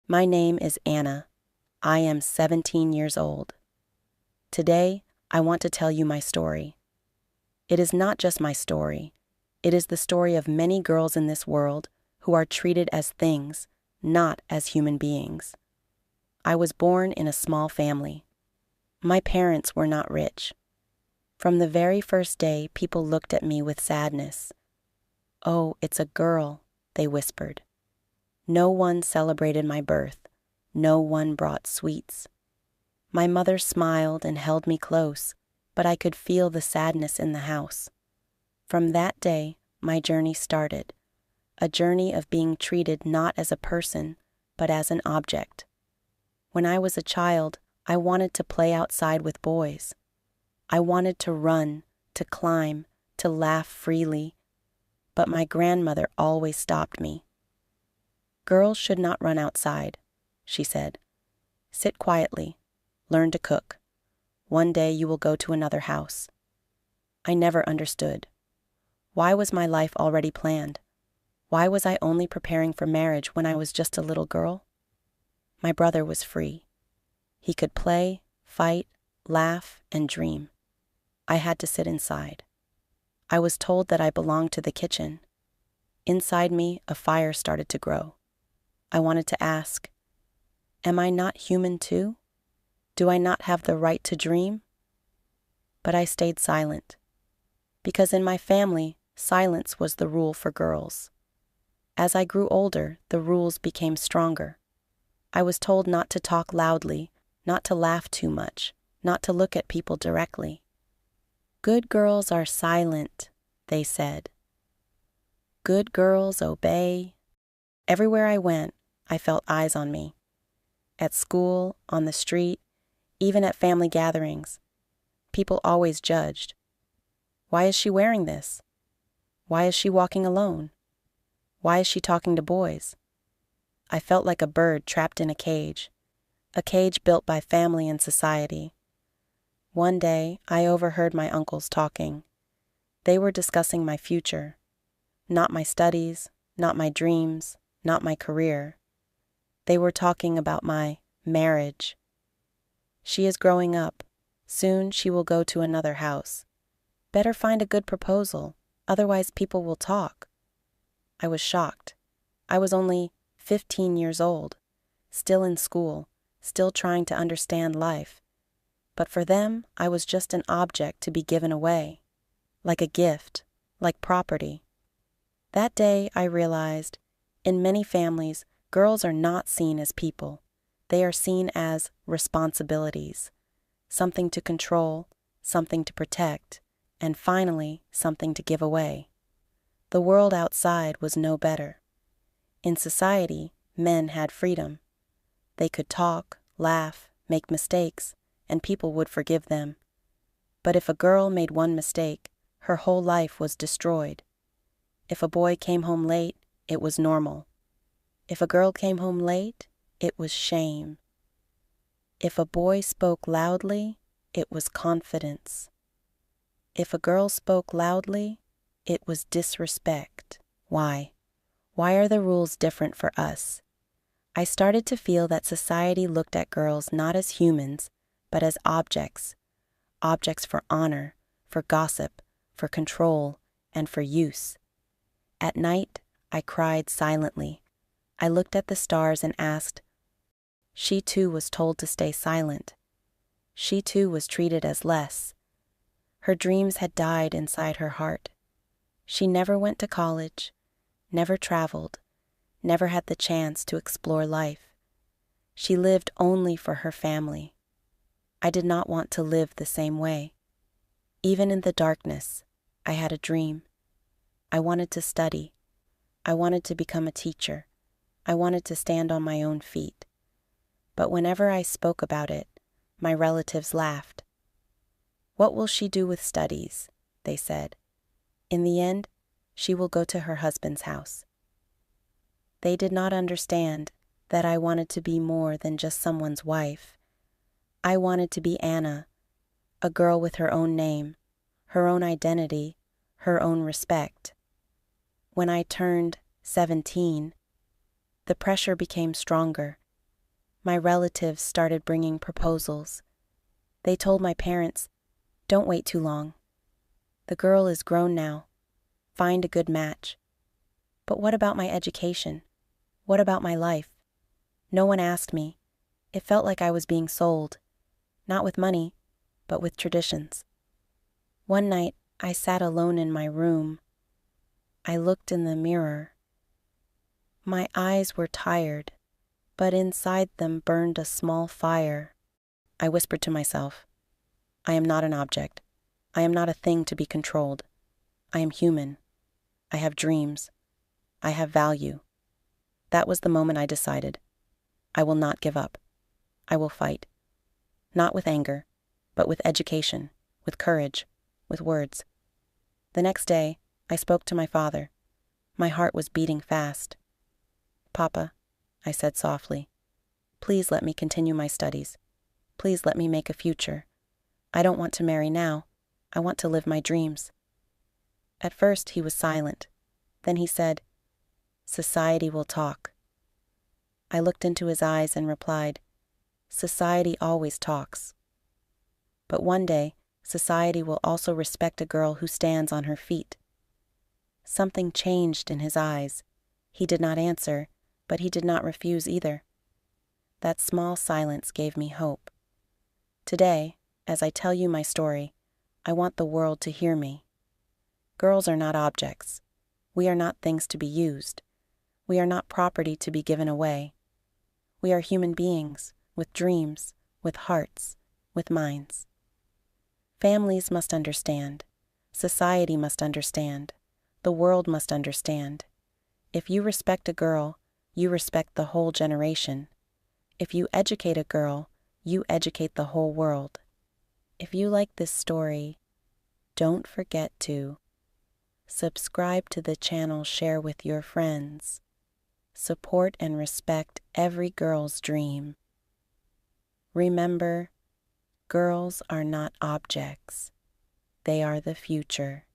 My name is Anna. I am 17 years old. Today, I want to tell you my story. It is not just my story. It is the story of many girls in this world who are treated as things, not as human beings. I was born in a small family. My parents were not rich. From the very first day, people looked at me with sadness. "Oh, it's a girl," they whispered. No one celebrated my birth. No one brought sweets. My mother smiled and held me close, but I could feel the sadness in the house. From that day, my journey started, a journey of being treated not as a person, but as an object. When I was a child, I wanted to play outside with boys. I wanted to run, to climb, to laugh freely, but my grandmother always stopped me. "Girls should not run outside," she said. "Sit quietly. Learn to cook. One day you will go to another house." I never understood. Why was my life already planned? Why was I only preparing for marriage when I was just a little girl? My brother was free. He could play, fight, laugh, and dream. I had to sit inside. I was told that I belonged to the kitchen. Inside me, a fire started to grow. I wanted to ask, am I not human too? Do I not have the right to dream? But I stayed silent, because in my family, silence was the rule for girls. As I grew older, the rules became stronger. I was told not to talk loudly, not to laugh too much, not to look at people directly. "Good girls are silent," they said. "Good girls obey." Everywhere I went, I felt eyes on me. At school, on the street, even at family gatherings. People always judged. Why is she wearing this? Why is she walking alone? Why is she talking to boys? I felt like a bird trapped in a cage built by family and society. One day, I overheard my uncles talking. They were discussing my future. Not my studies, not my dreams, not my career. They were talking about my marriage. "She is growing up. Soon she will go to another house. Better find a good proposal, otherwise people will talk." I was shocked. I was only 15 years old, still in school, still trying to understand life. But for them, I was just an object to be given away, like a gift, like property. That day I realized, in many families, girls are not seen as people. They are seen as responsibilities, something to control, something to protect, and finally, something to give away. The world outside was no better. In society, men had freedom. They could talk, laugh, make mistakes, and people would forgive them. But if a girl made one mistake, her whole life was destroyed. If a boy came home late, it was normal. If a girl came home late, it was shame. If a boy spoke loudly, it was confidence. If a girl spoke loudly, it was disrespect. Why? Why are the rules different for us? I started to feel that society looked at girls not as humans, but as objects. Objects for honor, for gossip, for control, and for use. At night, I cried silently. I looked at the stars and asked. She too was told to stay silent. She too was treated as less. Her dreams had died inside her heart. She never went to college, never traveled, never had the chance to explore life. She lived only for her family. I did not want to live the same way. Even in the darkness, I had a dream. I wanted to study. I wanted to become a teacher. I wanted to stand on my own feet. But whenever I spoke about it, my relatives laughed. "What will she do with studies?" they said. "In the end, she will go to her husband's house." They did not understand that I wanted to be more than just someone's wife. I wanted to be Anna, a girl with her own name, her own identity, her own respect. When I turned 17, the pressure became stronger. My relatives started bringing proposals. They told my parents, "Don't wait too long. The girl is grown now. Find a good match." But what about my education? What about my life? No one asked me. It felt like I was being sold, not with money, but with traditions. One night, I sat alone in my room. I looked in the mirror. My eyes were tired, but inside them burned a small fire. I whispered to myself, "I am not an object. I am not a thing to be controlled. I am human. I have dreams. I have value." That was the moment I decided. I will not give up. I will fight. Not with anger, but with education, with courage, with words. The next day, I spoke to my father. My heart was beating fast. "Papa," I said softly, "please let me continue my studies. Please let me make a future. I don't want to marry now. I want to live my dreams." At first, he was silent. Then he said, "Society will talk." I looked into his eyes and replied, "Society always talks. But one day, society will also respect a girl who stands on her feet." Something changed in his eyes. He did not answer, but he did not refuse either. That small silence gave me hope. Today, as I tell you my story, I want the world to hear me. Girls are not objects. We are not things to be used. We are not property to be given away. We are human beings, with dreams, with hearts, with minds. Families must understand. Society must understand. The world must understand. If you respect a girl, you respect the whole generation. If you educate a girl, you educate the whole world. If you like this story, don't forget to subscribe to the channel, share with your friends. Support and respect every girl's dream. Remember, girls are not objects. They are the future.